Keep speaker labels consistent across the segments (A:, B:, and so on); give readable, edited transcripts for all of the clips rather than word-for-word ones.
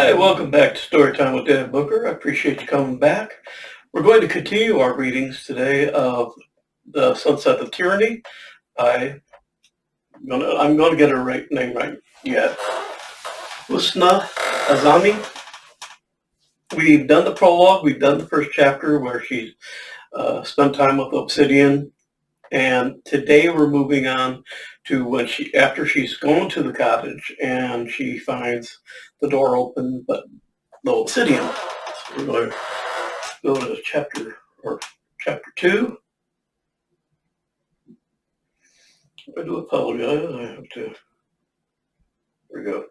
A: Hi, welcome back to Storytime with Dave Booker. I appreciate you coming back. We're going to continue our readings today of The Sunset of Tyranny. I'm going to get her name right yet. Hussna Azamy. We've done the prologue. We've done the first chapter where she's spent time with Obsiden. And today we're moving on to after she's gone to the cottage and she finds the door open, but no Obsidian. So we're going to go to chapter 2. I do apologize. I have to. There we go.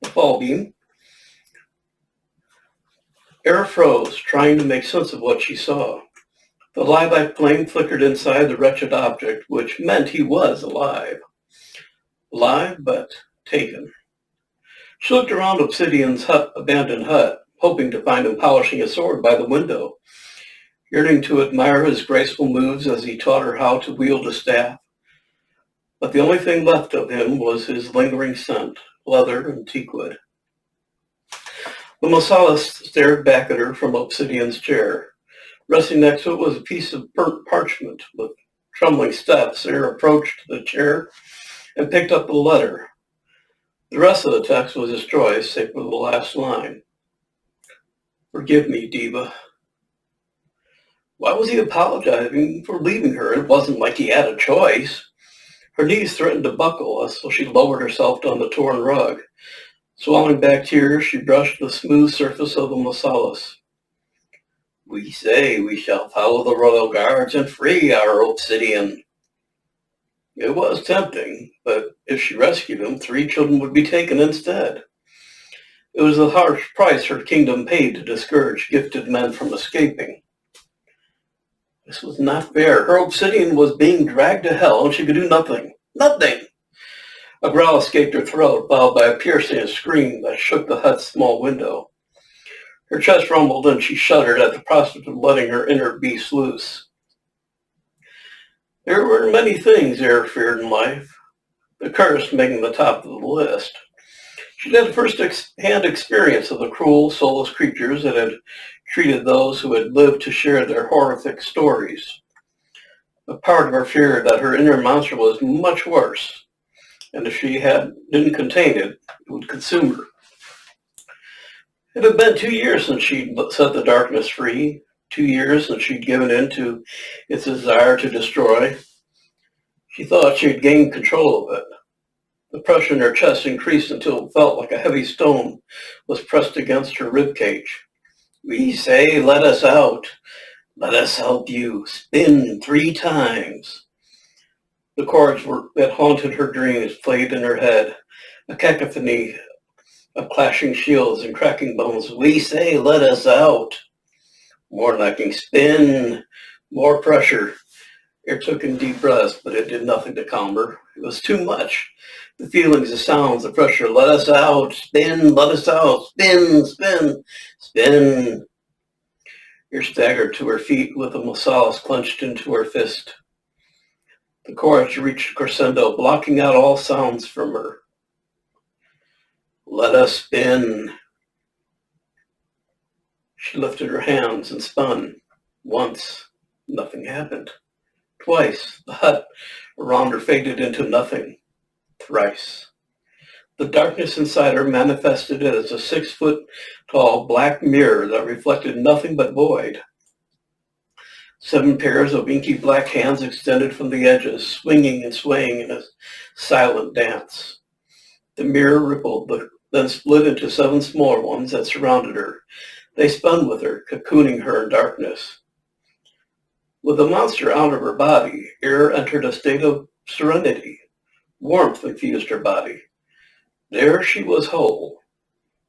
A: The fall beam. Air froze, trying to make sense of what she saw. The live flame flickered inside the wretched object, which meant he was alive. Alive, but taken. She looked around Obsidian's abandoned hut, hoping to find him polishing a sword by the window, yearning to admire his graceful moves as he taught her how to wield a staff. But the only thing left of him was his lingering scent, leather and teakwood. The Masalas stared back at her from Obsidian's chair. Resting next to it was a piece of burnt parchment. With trembling steps, Air approached the chair and picked up the letter. The rest of the text was destroyed, save for the last line. Forgive me, Diva. Why was he apologizing for leaving her? It wasn't like he had a choice. Her knees threatened to buckle, so she lowered herself on the torn rug. Swallowing back tears, she brushed the smooth surface of the Masalas. We say we shall follow the royal guards and free our Obsidian. It was tempting, but if she rescued him, 3 children would be taken instead. It was the harsh price her kingdom paid to discourage gifted men from escaping. This was not fair. Her Obsidian was being dragged to hell and she could do nothing. Nothing! A growl escaped her throat, followed by a piercing scream that shook the hut's small window. Her chest rumbled and she shuddered at the prospect of letting her inner beast loose. There were many things Air feared in life, the curse making the top of the list. She had first-hand experience of the cruel, soulless creatures that had treated those who had lived to share their horrific stories. A part of her feared that her inner monster was much worse, and if she didn't contain it, it would consume her. It had been 2 years since she'd set the darkness free, 2 years since she'd given in to its desire to destroy. She thought she had gained control of it. The pressure in her chest increased until it felt like a heavy stone was pressed against her ribcage. We say, let us out. Let us help you. Spin 3 times. The chords that haunted her dreams played in her head, a cacophony of clashing shields and cracking bones. We say, let us out. More knocking, spin, more pressure. Air took in deep breaths, but it did nothing to calm her. It was too much. The feelings, the sounds, the pressure. Let us out, spin, let us out, spin, spin, spin. Air staggered to her feet with the Masalas clenched into her fist. The chords reached crescendo, blocking out all sounds from her. Let us spin. She lifted her hands and spun. Once, nothing happened. Twice, the hut around her faded into nothing. Thrice. The darkness inside her manifested as a 6-foot-tall black mirror that reflected nothing but void. 7 pairs of inky black hands extended from the edges, swinging and swaying in a silent dance. The mirror rippled, then split into 7 smaller ones that surrounded her. They spun with her, cocooning her in darkness. With the monster out of her body, Air entered a state of serenity. Warmth infused her body. There she was whole.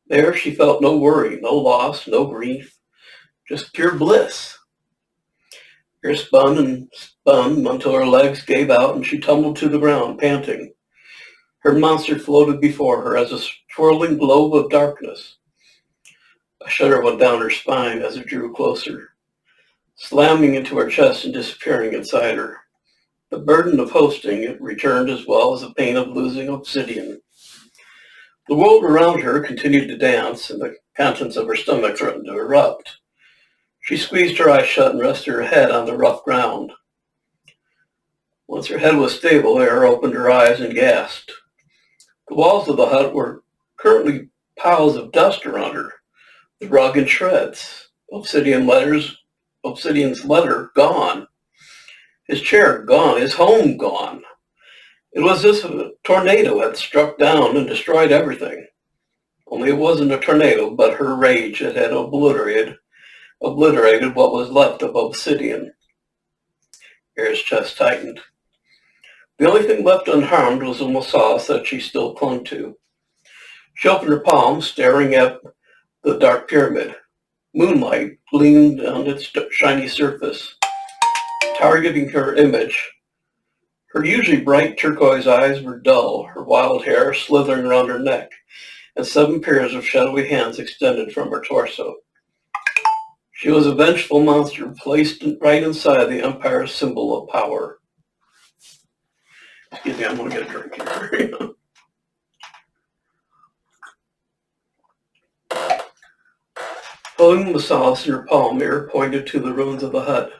A: There she felt no worry, no loss, no grief, just pure bliss. Air spun and spun until her legs gave out and she tumbled to the ground, panting. Her monster floated before her as a swirling globe of darkness. A shudder went down her spine as it drew closer, slamming into her chest and disappearing inside her. The burden of hosting it returned as well as the pain of losing Obsidian. The world around her continued to dance, and the contents of her stomach threatened to erupt. She squeezed her eyes shut and rested her head on the rough ground. Once her head was stable, Air opened her eyes and gasped. The walls of the hut were currently piles of dust around her, the rug in shreds, Obsidian's letter gone, his chair gone, his home gone. It was as if a tornado had struck down and destroyed everything. Only it wasn't a tornado, but her rage that had obliterated what was left of Obsidian. Air's chest tightened. The only thing left unharmed was the mosasaur that she still clung to. She opened her palm, staring at the dark pyramid. Moonlight gleamed on its shiny surface, targeting her image. Her usually bright turquoise eyes were dull, her wild hair slithering around her neck, and 7 pairs of shadowy hands extended from her torso. She was a vengeful monster placed right inside the Empire's symbol of power. Excuse me, I'm going to get a drink here. Holding the solace in her palm, Air pointed to the ruins of the hut.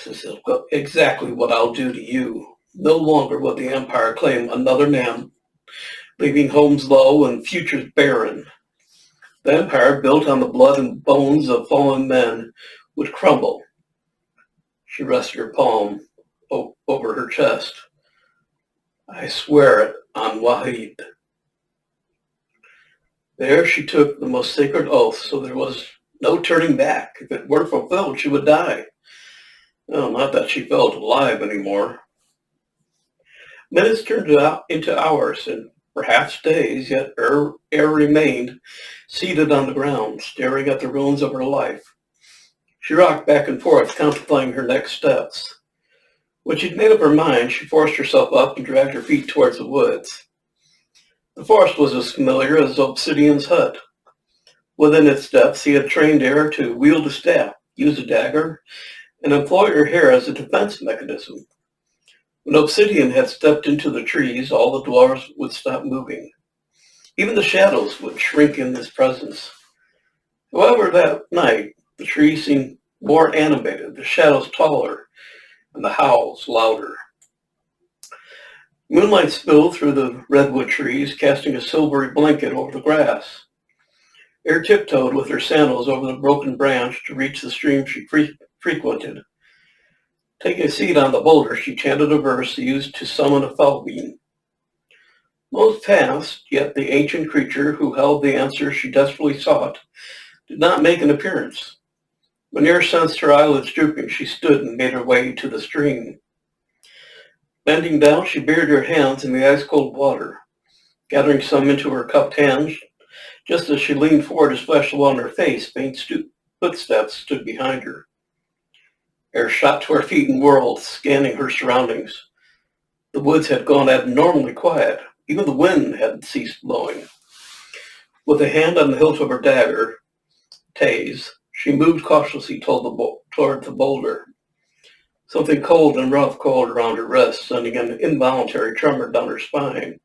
A: This is exactly what I'll do to you. No longer will the Empire claim another man, leaving homes low and futures barren. The Empire, built on the blood and bones of fallen men, would crumble. She rested her palm over her chest. I swear it on Wahid. There she took the most sacred oath, so there was no turning back. If it weren't fulfilled, she would die. No, not that she felt alive anymore. Minutes turned into hours, and perhaps days, yet Air remained seated on the ground, staring at the ruins of her life. She rocked back and forth, contemplating her next steps. When she'd made up her mind, she forced herself up and dragged her feet towards the woods. The forest was as familiar as Obsidian's hut. Within its depths, he had trained Air to wield a staff, use a dagger, and employ her hair as a defense mechanism. When Obsidian had stepped into the trees, all the dwarves would stop moving. Even the shadows would shrink in his presence. However, that night, the trees seemed more animated, the shadows taller, and the howls louder. Moonlight spilled through the redwood trees, casting a silvery blanket over the grass. Air tiptoed with her sandals over the broken branch to reach the stream she frequented. Taking a seat on the boulder, she chanted a verse used to summon a felbean. Most passed, yet the ancient creature who held the answer she desperately sought did not make an appearance. When Air sensed her eyelids drooping, she stood and made her way to the stream. Bending down, she buried her hands in the ice-cold water, gathering some into her cupped hands. Just as she leaned forward to splash the water on her face, faint footsteps stood behind her. Air shot to her feet and whirled, scanning her surroundings. The woods had gone abnormally quiet. Even the wind had ceased blowing. With a hand on the hilt of her dagger, Taze, she moved cautiously toward the boulder. Something cold and rough coiled around her wrist, sending an involuntary tremor down her spine.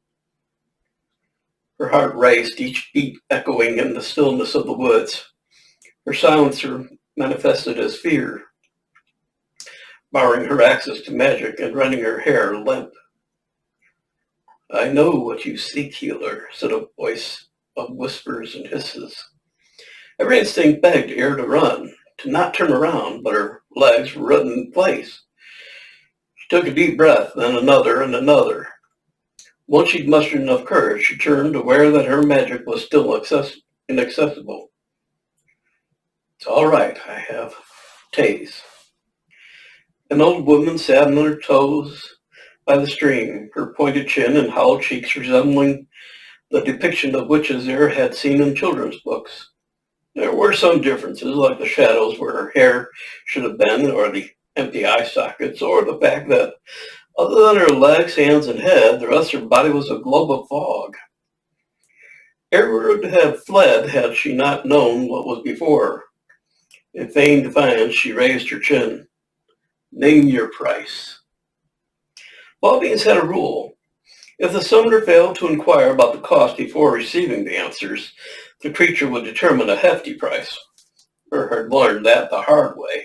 A: Her heart raced, each beat echoing in the stillness of the woods. Her silencer manifested as fear, barring her access to magic and rending her hair limp. I know what you seek, healer, said a voice of whispers and hisses. Every instinct begged Air to run, to not turn around, but her legs were rooted in place. She took a deep breath, then another and another. Once she'd mustered enough courage, she turned, aware that her magic was still inaccessible. It's all right, I have Taze. An old woman sat on her toes by the stream, her pointed chin and hollow cheeks resembling the depiction of witches Air had seen in children's books. There were some differences, like the shadows where her hair should have been, or the empty eye sockets, or the fact that, other than her legs, hands, and head, the rest of her body was a globe of fog. Air would have fled had she not known what was before her. In feigned defiance, she raised her chin. Name your price. Felbeans had a rule. If the summoner failed to inquire about the cost before receiving the answers, the creature would determine a hefty price. Or had learned that the hard way.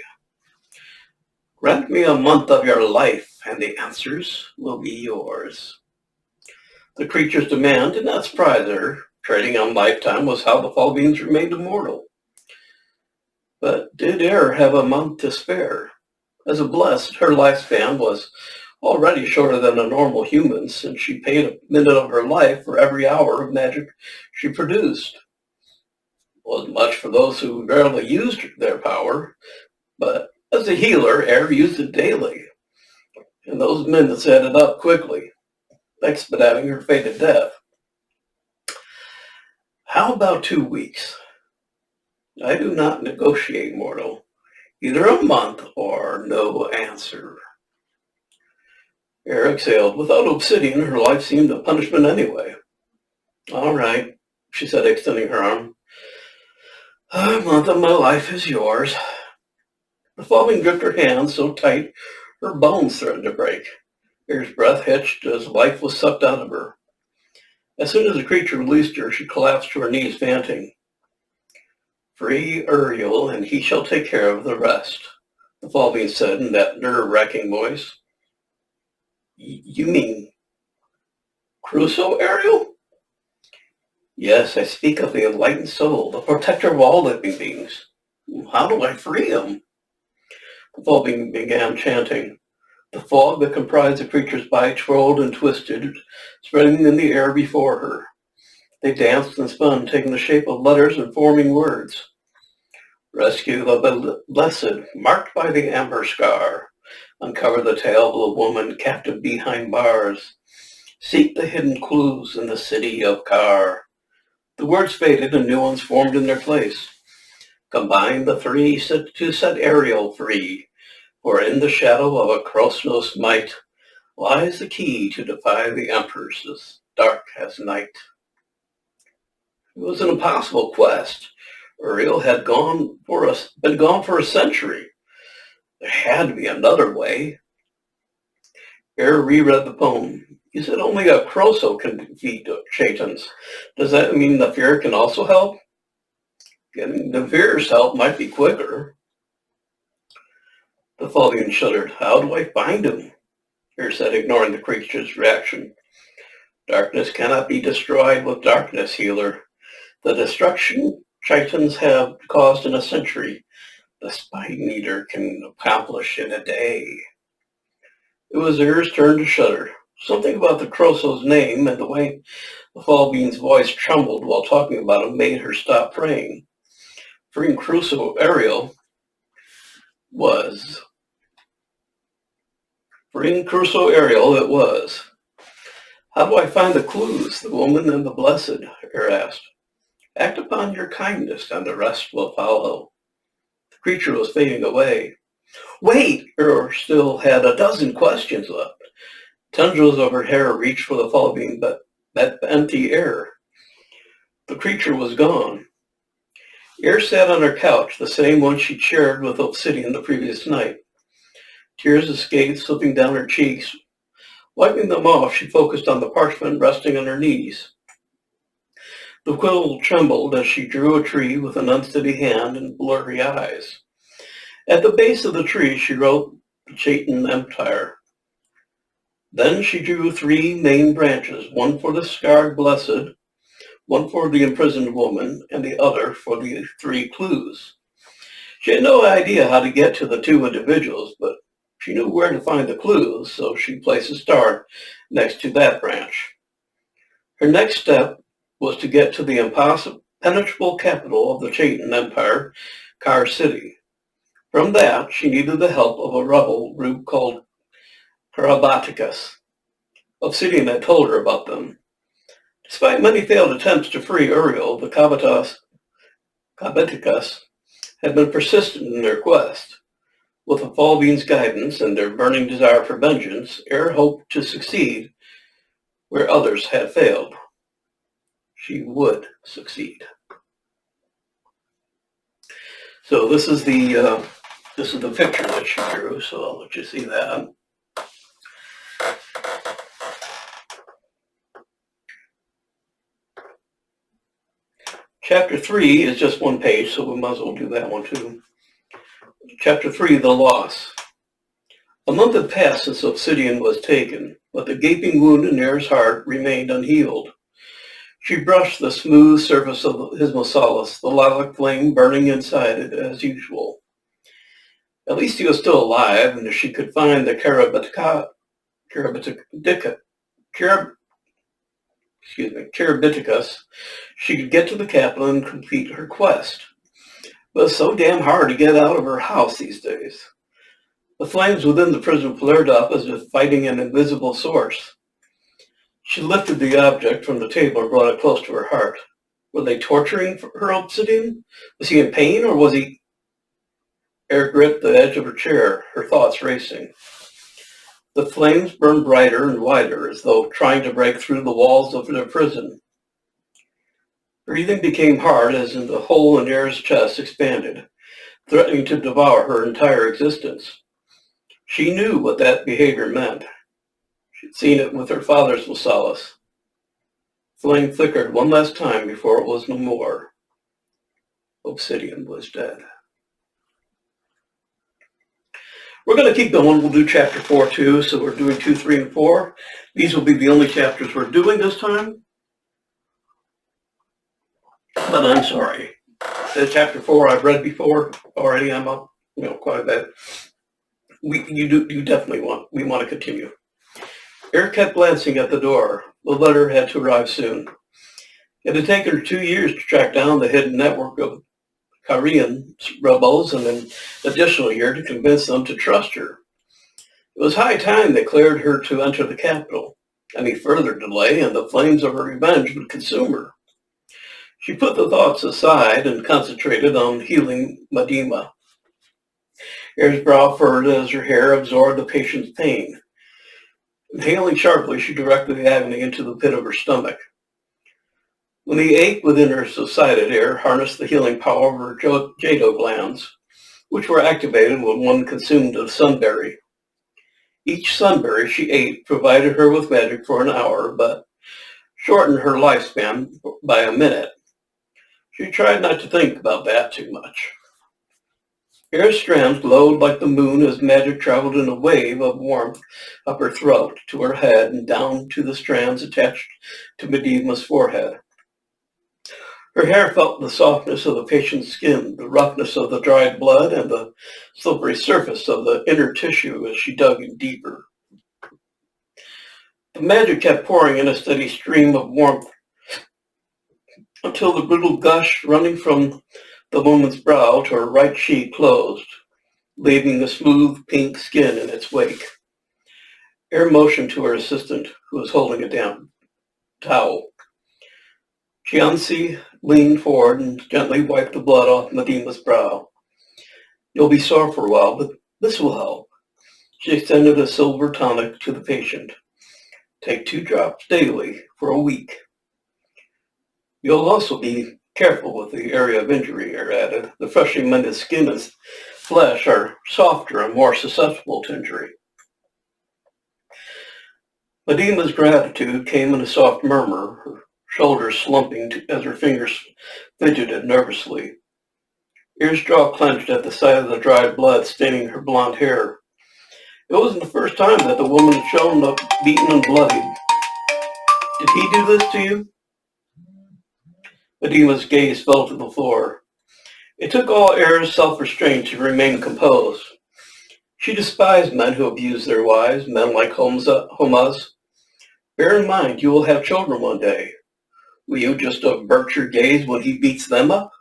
A: Grant me a month of your life, and the answers will be yours. The creature's demand did not surprise her. Trading on lifetime was how the fall beings remained immortal. But did Er have a month to spare? As a blessed, her lifespan was already shorter than a normal human, since she paid a minute of her life for every hour of magic she produced. It wasn't much for those who rarely used their power, but as a healer, Er used it daily, and those minutes added up quickly, expediting her fated death. How about 2 weeks? I do not negotiate, mortal. Either a month or no answer. Er exhaled. Without Obsidian, her life seemed a punishment anyway. All right, she said, extending her arm. A month of my life is yours. The falling gripped her hand so tight her bones threatened to break. Er's breath hitched as life was sucked out of her. As soon as the creature released her, she collapsed to her knees, panting. Free Uriel, and he shall take care of the rest, the fall being said in that nerve-wracking voice. You mean Crusoe, Ariel? Yes, I speak of the enlightened soul, the protector of all living beings. How do I free him? The fall being began chanting. The fog that comprised the creature's body twirled and twisted, spreading in the air before her. They danced and spun, taking the shape of letters and forming words. Rescue the blessed, marked by the amber scar. Uncover the tale of a woman captive behind bars. Seek the hidden clues in the city of Kar. The words faded and new ones formed in their place. Combine the three to set Ariel free, for in the shadow of a Krosnos might lies the key to defy the emperors as dark as night. It was an impossible quest. Uriel had been gone for a century. There had to be another way. Er reread the poem. You said only a Kroso can defeat Chaitans. Does that mean the Fear can also help? Getting the Fear's help might be quicker. The Falcon shuddered. How do I find him? Er said, ignoring the creature's reaction. Darkness cannot be destroyed with darkness, healer. The destruction Chaitans have caused in a century, the Spine Eater can accomplish in a day. It was Er's turn to shudder. Something about the Kroso's name and the way the Fall Bean's voice trembled while talking about him made her stop praying. Freeing Crusoe Ariel it was. How do I find the clues, the woman and the blessed? Er asked. Act upon your kindness and the rest will follow. The creature was fading away. Wait! Er still had a dozen questions left. Tendrils of her hair reached for the fall beam, but met empty air. The creature was gone. Er sat on her couch, the same one she'd shared with Obsidian the previous night. Tears escaped, slipping down her cheeks. Wiping them off, she focused on the parchment resting on her knees. The quill trembled as she drew a tree with an unsteady hand and blurry eyes. At the base of the tree, she wrote the Chaitan Empire. Then she drew 3 main branches, one for the scarred blessed, one for the imprisoned woman, and the other for the 3 clues. She had no idea how to get to the 2 individuals, but she knew where to find the clues, so she placed a star next to that branch. Her next step was to get to the impenetrable capital of the Chaitan Empire, Kar City. From that, she needed the help of a rebel group called Karabaticus. Obsidian had told her about them. Despite many failed attempts to free Uriel, the Kabaticus had been persistent in their quest. With the Fall Bean's guidance and their burning desire for vengeance, Er hoped to succeed where others had failed. She would succeed. So this is the picture that she drew. So I'll let you see that. Chapter 3 is just one page, so we might as well do that one too. Chapter 3, The Loss. A month had passed since Obsiden was taken, but the gaping wound in Air's heart remained unhealed. She brushed the smooth surface of his mosalis, the lilac flame burning inside it as usual. At least he was still alive, and if she could find the Karabiticus, she could get to the capital and complete her quest. But it's so damn hard to get out of her house these days. The flames within the prison flared up as if fighting an invisible source. She lifted the object from the table and brought it close to her heart. Were they torturing her Obsiden? Was he in pain, or was he... Air gripped the edge of her chair, her thoughts racing. The flames burned brighter and wider, as though trying to break through the walls of their prison. Breathing became hard as the hole in Air's chest expanded, threatening to devour her entire existence. She knew what that behavior meant. She'd seen it with her father's mosalis. Flame flickered one last time before it was no more. Obsiden was dead. We're going to keep going. We'll do chapter 4 too, so we're doing 2, 3, and 4. These will be the only chapters we're doing this time. But I'm sorry. Chapter 4 I've read before already. I'm up, quite a bit. We definitely want to continue. Air kept glancing at the door. The letter had to arrive soon. It had taken her 2 years to track down the hidden network of Korean rebels and an additional year to convince them to trust her. It was high time they cleared her to enter the capital. Any further delay and the flames of her revenge would consume her. She put the thoughts aside and concentrated on healing Medima. Air's brow furrowed as her hair absorbed the patient's pain. Inhaling sharply, she directed the agony into the pit of her stomach. When the ache within her subsided, Air harnessed the healing power of her jado glands, which were activated when one consumed a sunberry. Each sunberry she ate provided her with magic for an hour, but shortened her lifespan by a minute. She tried not to think about that too much. Air's strands glowed like the moon as magic traveled in a wave of warmth up her throat, to her head, and down to the strands attached to Medima's forehead. Her hair felt the softness of the patient's skin, the roughness of the dried blood, and the slippery surface of the inner tissue as she dug in deeper. The magic kept pouring in a steady stream of warmth until the brittle gush running from the woman's brow to her right cheek closed, leaving a smooth pink skin in its wake. Air motioned to her assistant, who was holding a damp towel. Chianci leaned forward and gently wiped the blood off Medima's brow. You'll be sore for a while, but this will help. She extended a silver tonic to the patient. Take 2 drops daily for a week. You'll also be careful with the area of injury, Air added. The freshly mended skin and flesh are softer and more susceptible to injury. Medima's gratitude came in a soft murmur, her shoulders slumping as her fingers fidgeted nervously. Air's jaw clenched at the sight of the dried blood staining her blonde hair. It wasn't the first time that the woman had shown up beaten and bloodied. Did he do this to you? Medima's gaze fell to the floor. It took all Air's self-restraint to remain composed. She despised men who abused their wives, men like Hussna. Bear in mind, you will have children one day. Will you just avert your gaze when he beats them up?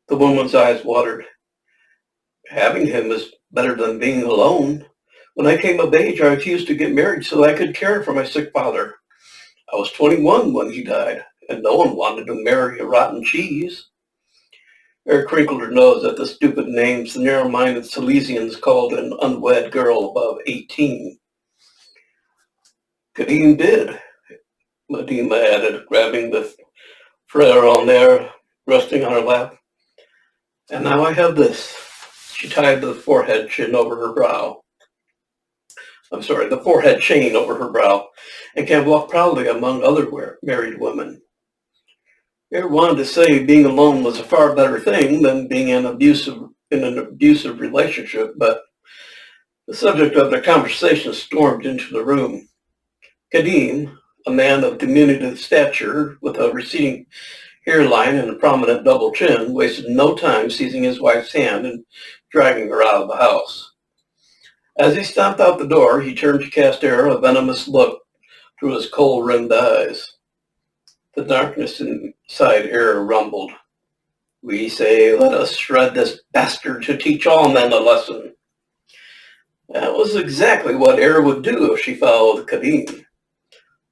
A: The woman's eyes watered. Having him is better than being alone. When I came of age, I refused to get married so I could care for my sick father. I was 21 when he died, and no one wanted to marry a rotten cheese. Air crinkled her nose at the stupid names the narrow-minded Silesians called an unwed girl above 18. Kadim did, Medima added, grabbing the frere on there, resting on her lap. And now I have this. She tied the forehead chain over her brow, and can walk proudly among other married women. Air wanted to say being alone was a far better thing than being in an abusive relationship, but the subject of their conversation stormed into the room. Kadim, a man of diminutive stature with a receding hairline and a prominent double chin, wasted no time seizing his wife's hand and dragging her out of the house. As he stomped out the door, he turned to cast Air a venomous look through his kohl-rimmed eyes. The darkness inside Air rumbled. We say, let us shred this bastard to teach all men a lesson. That was exactly what Air would do if she followed Kadim.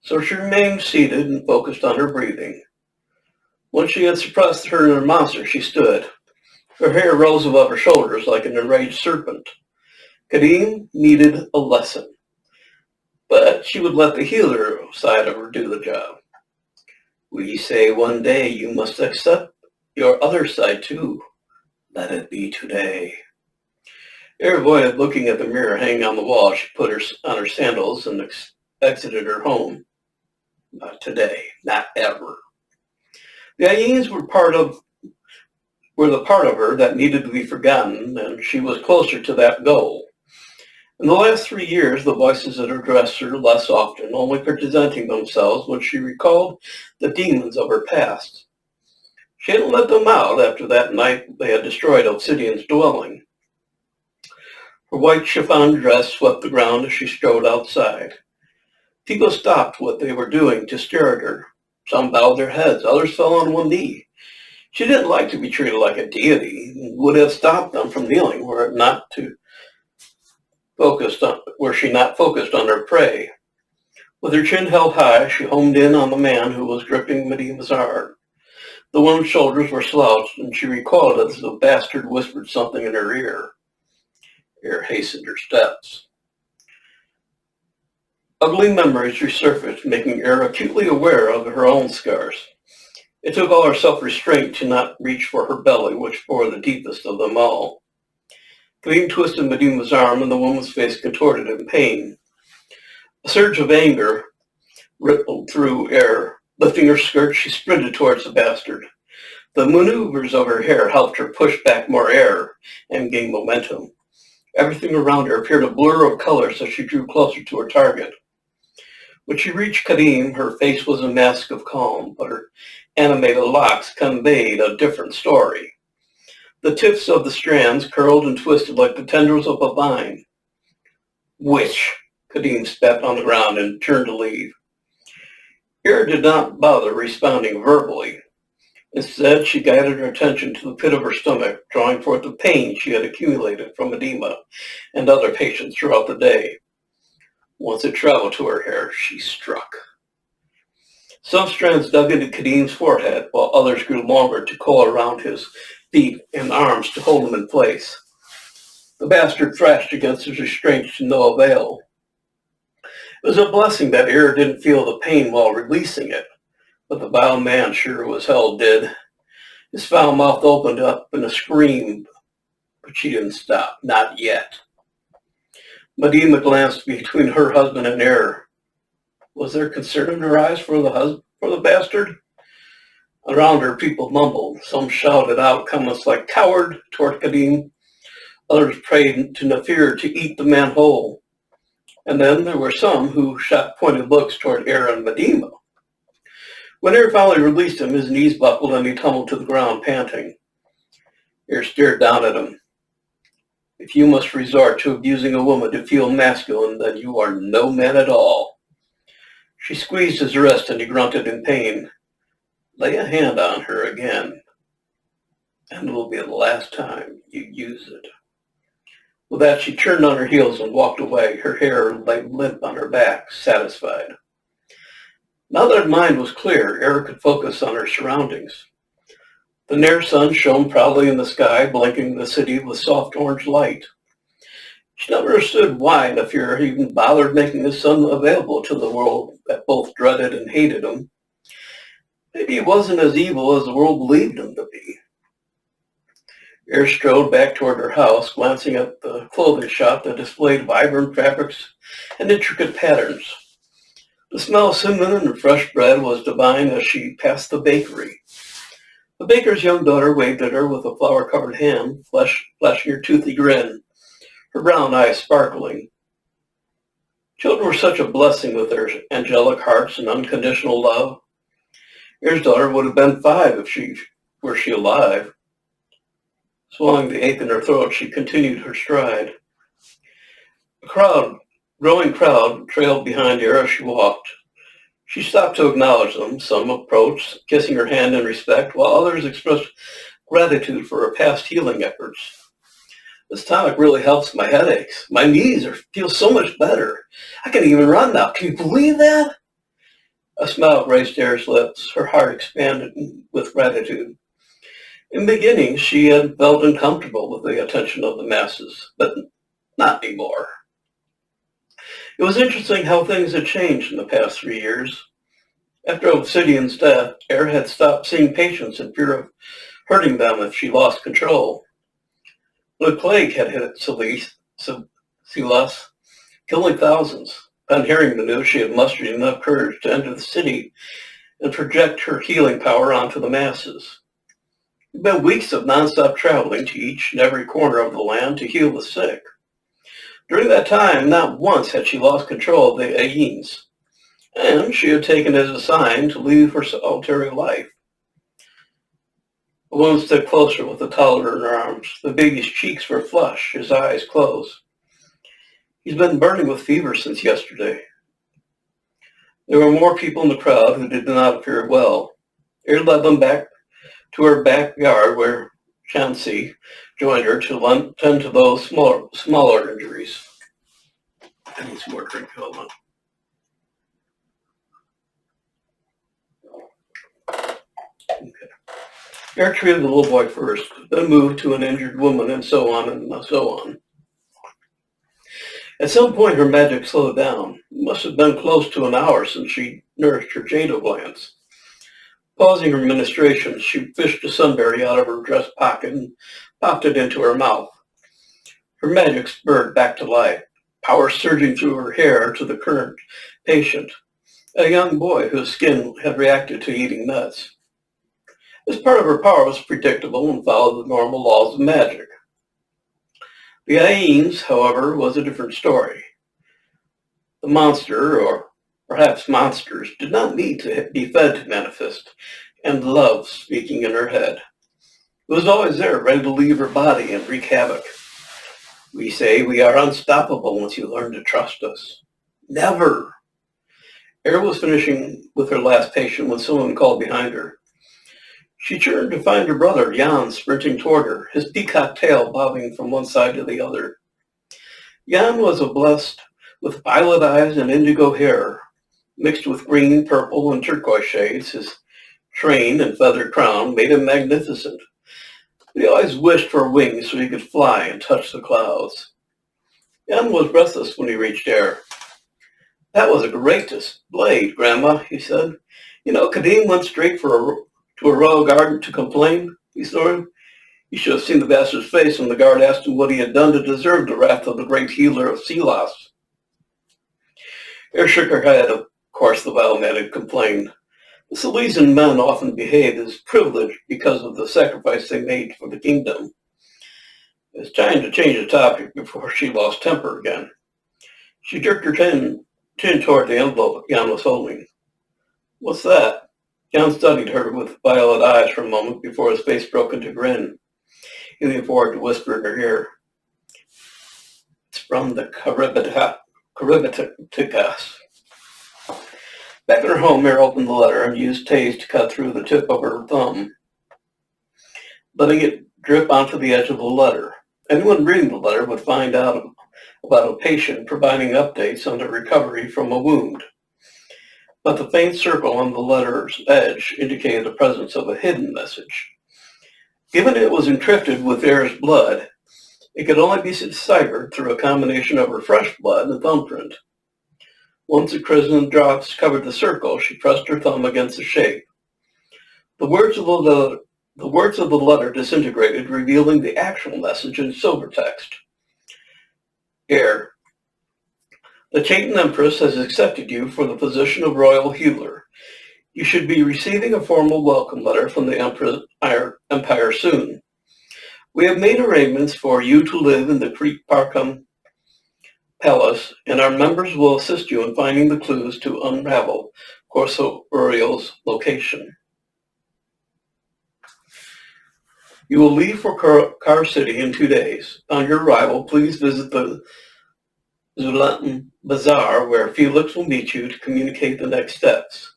A: So she remained seated and focused on her breathing. Once she had suppressed her inner monster, she stood. Her hair rose above her shoulders like an enraged serpent. Kadim needed a lesson, but she would let the healer side of her do the job. We say one day you must accept your other side too. Let it be today. Air avoided looking at the mirror hanging on the wall. She put her on her sandals and exited her home. Not today, not ever. The hyenas were the part of her that needed to be forgotten, and she was closer to that goal. In the last 3 years, the voices had addressed her less often, only presenting themselves when she recalled the demons of her past. She hadn't let them out after that night they had destroyed Obsidian's dwelling. Her white chiffon dress swept the ground as she strode outside. People stopped what they were doing to stare at her. Some bowed their heads, others fell on one knee. She didn't like to be treated like a deity, and would have stopped them from kneeling were she not focused on her prey. With her chin held high, she homed in on the man who was gripping Medima's arm. The woman's shoulders were slouched, and she recoiled as the bastard whispered something in her ear. Air hastened her steps. Ugly memories resurfaced, making Air acutely aware of her own scars. It took all her self-restraint to not reach for her belly, which bore the deepest of them all. Kadim twisted Medima's arm, and the woman's face contorted in pain. A surge of anger rippled through Air. Lifting her skirt, she sprinted towards the bastard. The maneuvers of her hair helped her push back more air and gain momentum. Everything around her appeared a blur of colors as she drew closer to her target. When she reached Kadim, her face was a mask of calm, but her animated locks conveyed a different story. The tips of the strands curled and twisted like the tendrils of a vine. Witch! Kadim spat on the ground and turned to leave. Air did not bother responding verbally. Instead, she guided her attention to the pit of her stomach, drawing forth the pain she had accumulated from edema and other patients throughout the day. Once it traveled to her hair, she struck. Some strands dug into Kadim's forehead, while others grew longer to coil around his feet and arms to hold him in place. The bastard thrashed against his restraints to no avail. It was a blessing that Air didn't feel the pain while releasing it, but the vile man sure as hell did. His foul mouth opened up in a scream, but she didn't stop, not yet. Medima glanced between her husband and Air. Was there concern in her eyes for the bastard? Around her, people mumbled. Some shouted out comments like "coward" toward Kadim. Others prayed to Nafir to eat the man whole. And then there were some who shot pointed looks toward Air and Medima. When Air finally released him, his knees buckled and he tumbled to the ground, panting. Air stared down at him. If you must resort to abusing a woman to feel masculine, then you are no man at all. She squeezed his wrist and he grunted in pain. Lay a hand on her again, and it will be the last time you use it. With that, she turned on her heels and walked away, her hair lay limp on her back, satisfied. Now that her mind was clear, Air could focus on her surroundings. The near sun shone proudly in the sky, blinking the city with soft orange light. She never understood why Nafir even bothered making his son available to the world that both dreaded and hated him. Maybe he wasn't as evil as the world believed him to be. Air strode back toward her house, glancing at the clothing shop that displayed vibrant fabrics and intricate patterns. The smell of cinnamon and fresh bread was divine as she passed the bakery. The baker's young daughter waved at her with a flour-covered hand, flashing her toothy grin, her brown eyes sparkling. Children were such a blessing with their angelic hearts and unconditional love. Air's daughter would have been 5 if she were alive. Swallowing the ache in her throat, she continued her stride. A growing crowd, trailed behind her as she walked. She stopped to acknowledge them. Some approached, kissing her hand in respect, while others expressed gratitude for her past healing efforts. This tonic really helps my headaches. My knees feel so much better. I can even run now. Can you believe that? A smile graced Air's lips. Her heart expanded with gratitude. In the beginning, she had felt uncomfortable with the attention of the masses, but not anymore. It was interesting how things had changed in the past 3 years. After Obsidian's death, Air had stopped seeing patients in fear of hurting them if she lost control. The plague had hit Silas, killing thousands. Upon hearing the news, she had mustered enough courage to enter the city and project her healing power onto the masses. It had been weeks of nonstop traveling to each and every corner of the land to heal the sick. During that time, not once had she lost control of the Aenes, and she had taken it as a sign to leave her solitary life. The woman stood closer with the toddler in her arms. The baby's cheeks were flush, his eyes closed. He's been burning with fever since yesterday. There were more people in the crowd who did not appear well. Air led them back to her backyard where Chansey joined her to tend to those smaller injuries. I need some more drink. Hold on. Okay. Air treated the little boy first, then moved to an injured woman, and so on and so on. At some point, her magic slowed down. It must have been close to an hour since she nourished her jado glands. Pausing her ministrations, she fished a sunberry out of her dress pocket and popped it into her mouth. Her magic spurred back to life, power surging through her hair to the current patient, a young boy whose skin had reacted to eating nuts. This part of her power was predictable and followed the normal laws of magic. The Aenes, however, was a different story. The monster, or perhaps monsters, did not need to be fed to manifest, and love speaking in her head. It was always there, ready to leave her body and wreak havoc. We say we are unstoppable once you learn to trust us. Never! Air was finishing with her last patient when someone called behind her. She turned to find her brother, Jan, sprinting toward her, his peacock tail bobbing from one side to the other. Jan was blessed with violet eyes and indigo hair, mixed with green, purple, and turquoise shades. His train and feathered crown made him magnificent. He always wished for wings so he could fly and touch the clouds. Jan was breathless when he reached Air. That was a great display, Grandma, he said. You know, Kadim went straight to a royal guard to complain, he snorted. You should have seen the bastard's face when the guard asked him what he had done to deserve the wrath of the great healer of Silas. Air shook her head. Of course, the vile man had complained. The Silesian men often behaved as privileged because of the sacrifice they made for the kingdom. It was time to change the topic before she lost temper again. She jerked her chin toward the envelope Jan was holding. What's that? Jan studied her with violet eyes for a moment before his face broke into a grin. He leaned forward to whisper in her ear. It's from the Karibaticas. Back in her home, Mary opened the letter and used Taze to cut through the tip of her thumb, letting it drip onto the edge of the letter. Anyone reading the letter would find out about a patient providing updates on the recovery from a wound. But the faint circle on the letter's edge indicated the presence of a hidden message. Given it was encrypted with Air's blood, it could only be deciphered through a combination of her fresh blood and thumbprint. Once the crimson drops covered the circle, she pressed her thumb against the shape. The words of the letter disintegrated, revealing the actual message in silver text. Air. The Chaitan Empress has accepted you for the position of royal healer. You should be receiving a formal welcome letter from the Empire soon. We have made arrangements for you to live in the Creek Parkham Palace, and our members will assist you in finding the clues to unravel Corso Uriel's location. You will leave for Car City in 2 days. On your arrival, please visit the Zulatin Bazaar, where Felix will meet you to communicate the next steps.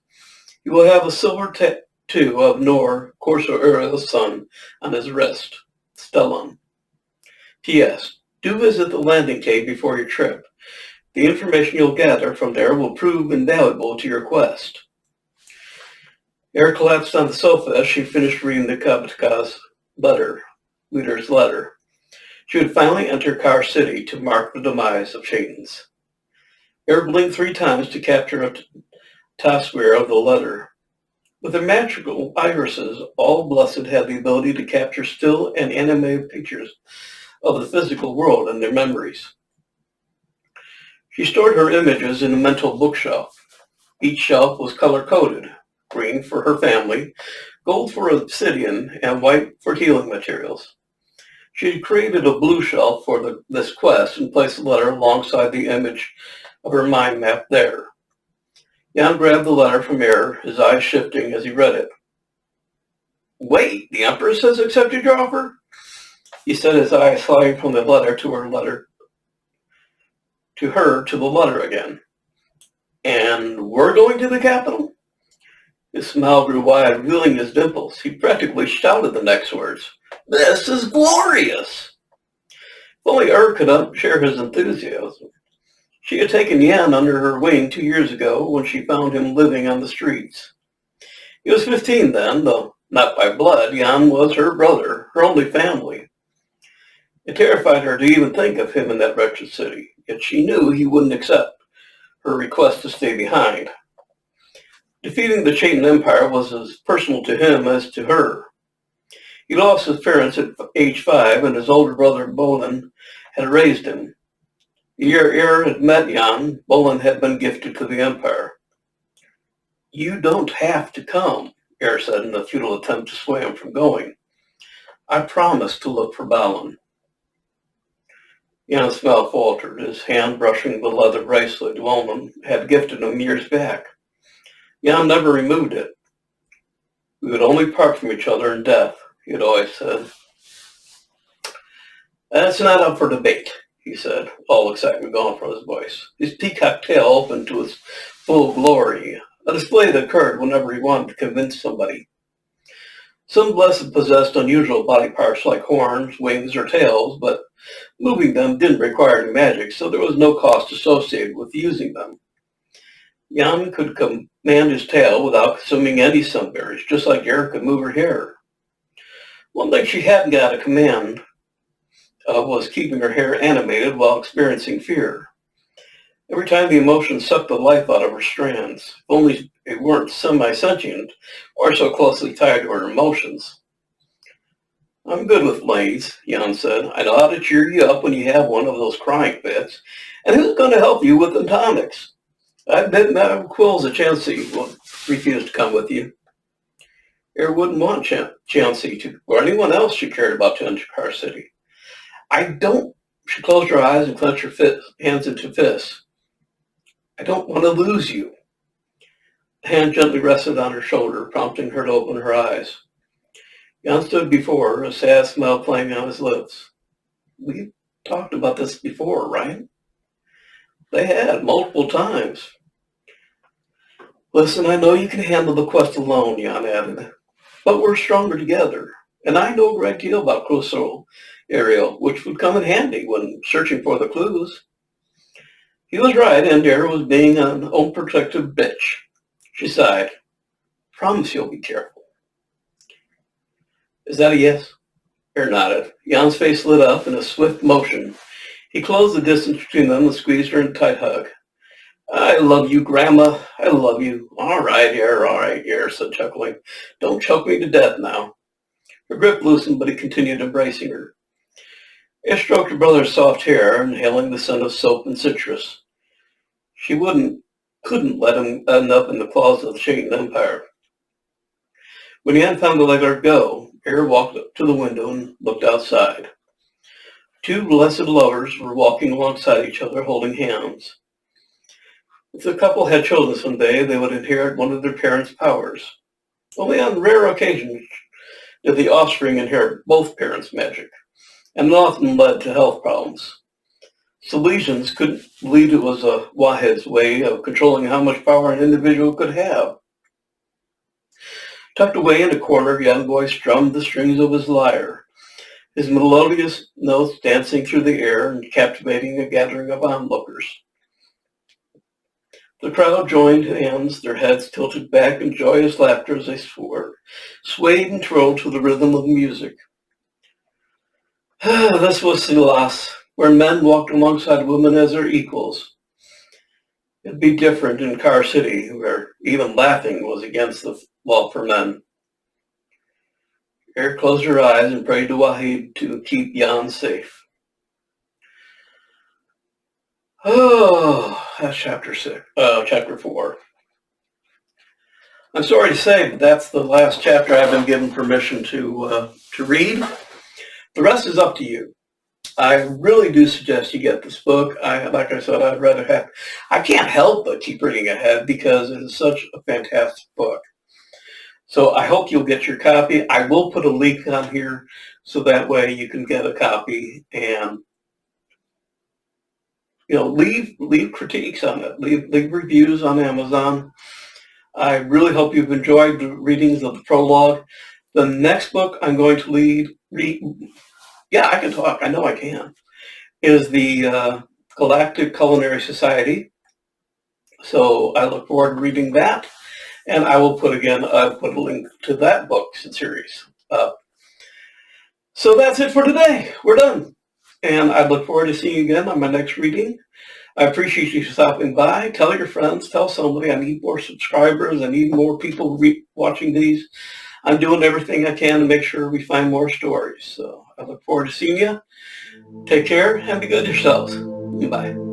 A: You will have a silver tattoo of Nor, Corso Uriel's son, on his wrist. Stellan. P.S. Do visit the landing cave before your trip. The information you'll gather from there will prove invaluable to your quest. Erin collapsed on the sofa as she finished reading the Kapatka's leader's letter. She would finally enter Car City to mark the demise of Shaitans. Erin blinked 3 times to capture a taswir of the letter. With their magical irises, all blessed had the ability to capture still and animated pictures of the physical world in their memories. She stored her images in a mental bookshelf. Each shelf was color-coded, green for her family, gold for obsidian, and white for healing materials. She had created a blue shelf for this quest and placed the letter alongside the image of her mind map there. Jan grabbed the letter from Air, his eyes shifting as he read it. Wait, the Empress has accepted your offer? He said, his eyes sliding from the letter to the letter again. And we're going to the capital? His smile grew wide, revealing his dimples. He practically shouted the next words. This is glorious! If only could share his enthusiasm. She had taken Jan under her wing 2 years ago when she found him living on the streets. He was 15 then, though not by blood. Jan was her brother, her only family. It terrified her to even think of him in that wretched city, yet she knew he wouldn't accept her request to stay behind. Defeating the Shaitan Empire was as personal to him as to her. He lost his parents at age 5, and his older brother, Bolin, had raised him. The year Er had met Jan, Bolin had been gifted to the Empire. You don't have to come, Er said in a futile attempt to sway him from going. I promised to look for Balin. Jan's smile faltered, his hand brushing the leather bracelet Bolin had gifted him years back. Jan never removed it. We would only part from each other in death, he had always said. That's not up for debate, he said, all excitement gone from his voice. His peacock tail opened to its full glory, a display that occurred whenever he wanted to convince somebody. Some blessed possessed unusual body parts like horns, wings, or tails, but moving them didn't require any magic, so there was no cost associated with using them. Jan could command his tail without consuming any sunberries, just like Eric could move her hair. One thing she hadn't got a command of was keeping her hair animated while experiencing fear. Every time the emotions sucked the life out of her strands, if only they weren't semi-sentient or so closely tied to her emotions. I'm good with blades, Jan said. I know how to cheer you up when you have one of those crying fits. And who's going to help you with the tonics? I bet Madame Quill's a Chansey will refuse to come with you. Er wouldn't want Chansey to, or anyone else she cared about to enter Car City. I don't, she closed her eyes and clenched her hands into fists. I don't want to lose you. The hand gently rested on her shoulder, prompting her to open her eyes. Jan stood before her, a sad smile playing on his lips. We talked about this before, right? They had, multiple times. Listen, I know you can handle the quest alone, Jan added, but we're stronger together, and I know a great deal about Corso Uriel, which would come in handy when searching for the clues. He was right, and Er was being an unprotective bitch. She sighed. Promise you'll be careful. Is that a yes? Er nodded. Jan's face lit up in a swift motion. He closed the distance between them and squeezed her in a tight hug. I love you, Grandma. I love you. All right, Er, said chuckling. Don't choke me to death now. Her grip loosened, but he continued embracing her. Er stroked her brother's soft hair, inhaling the scent of soap and citrus. She couldn't let him end up in the claws of the Shaitan Empire. When Jan found to let her go, Air walked up to the window and looked outside. Two blessed lovers were walking alongside each other, holding hands. If the couple had children someday, they would inherit one of their parents' powers. Only on rare occasions did the offspring inherit both parents' magic, and it often led to health problems. Salesians couldn't believe it was a Wahid's way of controlling how much power an individual could have. Tucked away in a corner, young boy strummed the strings of his lyre, his melodious notes dancing through the air and captivating a gathering of onlookers. The crowd joined hands, their heads tilted back in joyous laughter as they swayed and twirled to the rhythm of music. This was Silas, where men walked alongside women as their equals. It'd be different in Car City, where even laughing was against the law for men. Air closed her eyes and prayed to Wahid to keep Jan safe. Oh, that's chapter 4. I'm sorry to say, but that's the last chapter I've been given permission to read. The rest is up to you. I really do suggest you get this book. Like I said, I'd rather have. I can't help but keep reading ahead because it is such a fantastic book. So I hope you'll get your copy. I will put a link on here so that way you can get a copy and leave critiques on it. Leave reviews on Amazon. I really hope you've enjoyed the readings of the prologue. The next book I'm going to read, yeah, I can talk. I know I can. Is the Galactic Culinary Society. So I look forward to reading that, and I will put a link to that book series. So that's it for today. We're done. And I look forward to seeing you again on my next reading. I appreciate you stopping by. Tell your friends. Tell somebody. I need more subscribers. I need more people watching these. I'm doing everything I can to make sure we find more stories. So I look forward to seeing you. Take care and be good to yourselves. Bye.